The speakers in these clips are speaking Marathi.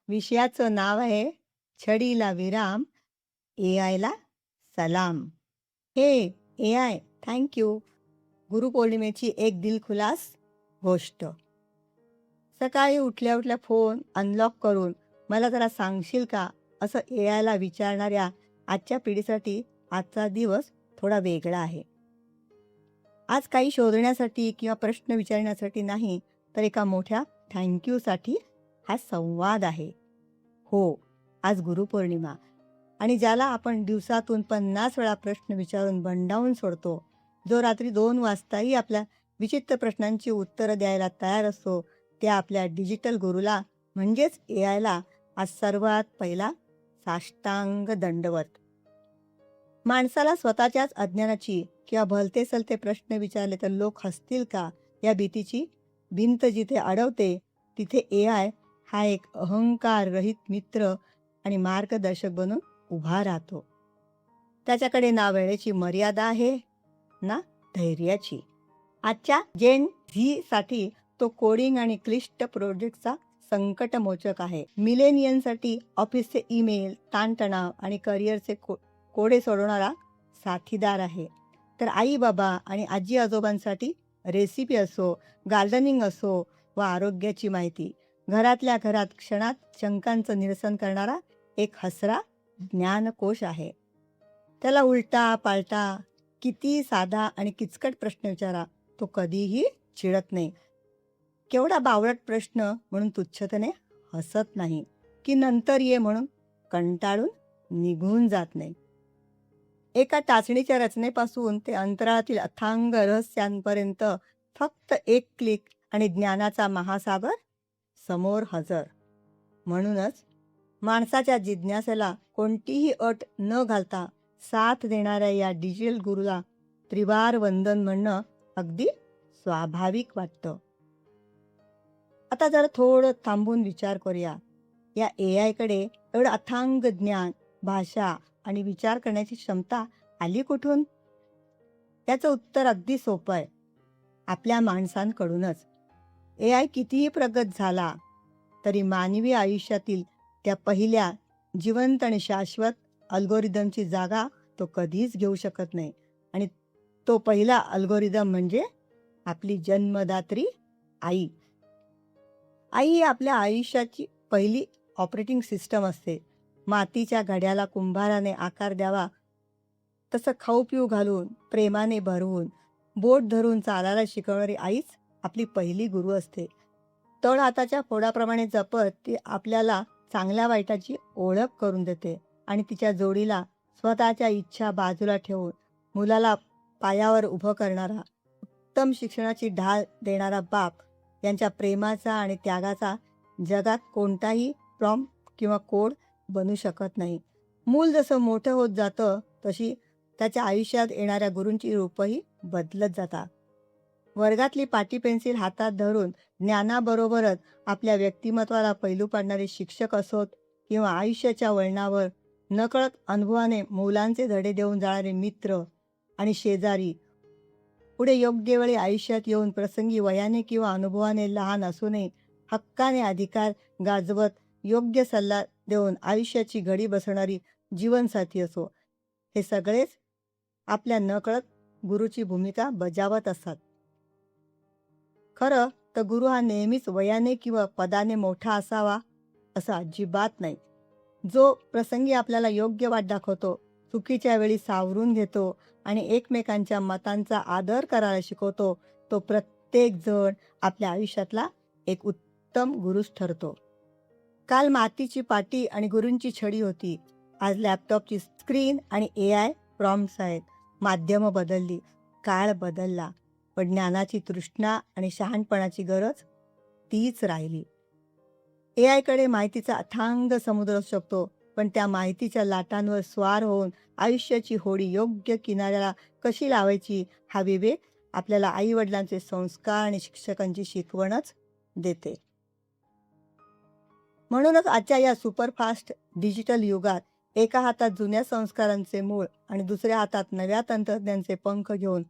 विषयाचं नाव आहे छडीला विराम, एआयला सलाम. हे एआय थँक यू. गुरुपौर्णिमेची एक दिलखुलास गोष्ट. सकाळी उठल्या उठल्या फोन अनलॉक करून मला जरा सांगशील का, असं एआयला विचारणाऱ्या आजच्या पिढीसाठी आजचा दिवस थोडा वेगळा आहे. आज काही शोधण्यासाठी किंवा प्रश्न विचारण्यासाठी नाही, तर एका मोठ्या थँक्यूसाठी हा संवाद आहे. हो, आज गुरुपौर्णिमा आणि ज्याला आपण दिवसातून 50 वेळा प्रश्न विचारून भंडावून सोडतो, जो रात्री 2 वाजताही आपल्या विचित्र प्रश्नांची उत्तरं द्यायला तयार असतो, त्या आपल्या डिजिटल गुरुला म्हणजेच एआयला आज सर्वात पहिला साष्टांग दंडवत. माणसाला स्वतःच्याच अज्ञानाची किंवा भलते सलते प्रश्न विचारले तर लोक हसतील का, या भीतीची भिंत जिथे अडवते, तिथे एआय हा एक अहंकार रहित मित्र आणि मार्गदर्शक बनून उभा राहतो. त्याच्याकडे ना वेळेची मर्यादा आहे ना धैर्याची. आजच्या जेन झी तो कोडिंग आणि क्लिष्ट प्रोजेक्टचा संकटमोचक आहे. मिलेनियनसाठी ऑफिसचे ईमेल, ताणतणाव आणि करिअरचे कोडे सोडवणारा साथीदार आहे. तर आई बाबा आणि आजी आजोबांसाठी रेसिपी असो, गार्डनिंग असो व आरोग्याची माहिती, घरातल्या घरात क्षणात शंकांचं निरसन करणारा एक हसरा ज्ञानकोश आहे. त्याला उलटा पालटा किती साधा आणि किचकट प्रश्न विचारा, तो कधीही चिडत नाही. केवढा बावळट प्रश्न म्हणून तुच्छतेने हसत नाही, की नंतर ये म्हणून कंटाळून निघून जात नाही. एका टाचणीच्या रचनेपासून ते अंतराळातील अथांग रहस्यांपर्यंत फक्त एक क्लिक आणि ज्ञानाचा महासागर समोर हजर. म्हणूनच माणसाच्या जिज्ञासेला कोणतीही अट न घालता साथ देणाऱ्या या डिजिटल गुरुला त्रिवार वंदन म्हणणं अगदी स्वाभाविक वाटतं. आता जरा थोडं थांबून विचार करूया, या एआयकडे एवढं अथांग ज्ञान, भाषा आणि विचार करण्याची क्षमता आली कुठून? त्याचं उत्तर अगदी सोपं आहे, आपल्या माणसांकडूनच. एआय कितीही प्रगत झाला तरी मानवी आयुष्यातील त्या पहिल्या जिवंत आणि शाश्वत अल्गोरिदमची जागा तो कधीच घेऊ शकत नाही. आणि तो पहिला अल्गोरिदम म्हणजे आपली जन्मदात्री आई. आई ही आपल्या आयुष्याची पहिली ऑपरेटिंग सिस्टम असते. मातीच्या घड्याला कुंभाराने आकार द्यावा तसं खाऊ पिऊ घालून, प्रेमाने भरवून, बोट धरून चालायला शिकवणारी आईच आपली पहिली गुरु असते. तळ हाताच्या फोडाप्रमाणे जपत ती आपल्याला चांगल्या वाईटाची ओळख करून देते आणि तिच्या जोडीला स्वतःच्या इच्छा बाजूला ठेवून मुलाला पायावर उभं करणारा, उत्तम शिक्षणाची ढाल देणारा बाप यांच्या प्रेमाचा आणि त्यागाचा जगात कोणताही प्रॉम्प्ट किंवा कोड बनू शकत नाही. मूल जसं मोठं होत जातं तशी त्याच्या आयुष्यात येणाऱ्या गुरूंची रूपही बदलत जातात. वर्गातली पाटी पेन्सिल हातात धरून ज्ञानाबरोबरच आपल्या व्यक्तिमत्वाला पैलू पाडणारे शिक्षक असोत किंवा आयुष्याच्या वळणावर नकळत अनुभवाने मुलांचे धडे देऊन जाणारे मित्र आणि शेजारी, पुढे योग्य वेळी आयुष्यात येऊन प्रसंगी वयाने किंवा अनुभवाने लहान असूनही हक्काने अधिकार गाजवत योग्य सल्ला देऊन आयुष्याची घडी बसवणारी जीवनसाथी असो, हे सगळेच आपल्या नकळत गुरुची भूमिका बजावत असतात. खरं तर गुरु हा नेहमीच वयाने किंवा पदाने मोठा असावा असं अजिबात नाही. जो प्रसंगी आपल्याला योग्य वाट दाखवतो, चुकीच्या वेळी सावरून घेतो आणि एकमेकांच्या मतांचा आदर करायला शिकवतो, तो प्रत्येक जण आपल्या आयुष्यातला एक उत्तम गुरुच ठरतो. काल मातीची पाटी आणि गुरूंची छडी होती, आज लॅपटॉपची स्क्रीन आणि एआय प्रॉम्प्ट्स आहेत. माध्यमं बदलली, काळ बदलला, पण ज्ञानाची तृष्णा आणि शहाणपणाची गरज तीच राहिली. एआयकडे माहितीचा अथांग समुद्र असू शकतो, पण त्या माहितीच्या लाटांवर स्वार होऊन आयुष्याची होडी योग्य किनाऱ्याला कशी लावायची हा विवेक आपल्याला आईवडिलांचे संस्कार आणि शिक्षकांची शिकवणच देते. म्हणूनच आजच्या या सुपरफास्ट डिजिटल युगात एका हातात जुन्या संस्कारांचे मूळ आणि दुसऱ्या हातात नव्या तंत्रज्ञानाचे पंख घेऊन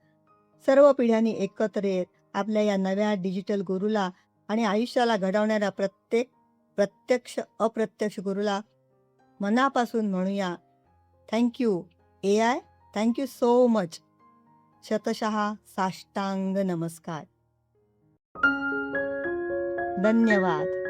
सर्व पिढ्यांनी एकत्र येत आपल्या या नव्या डिजिटल गुरुला आणि आयुष्याला घडवणाऱ्या प्रत्येक प्रत्यक्ष अप्रत्यक्ष गुरुला मनापासून म्हणूया thank you A I, thank you so much. शतशः साष्टांग नमस्कार. धन्यवाद.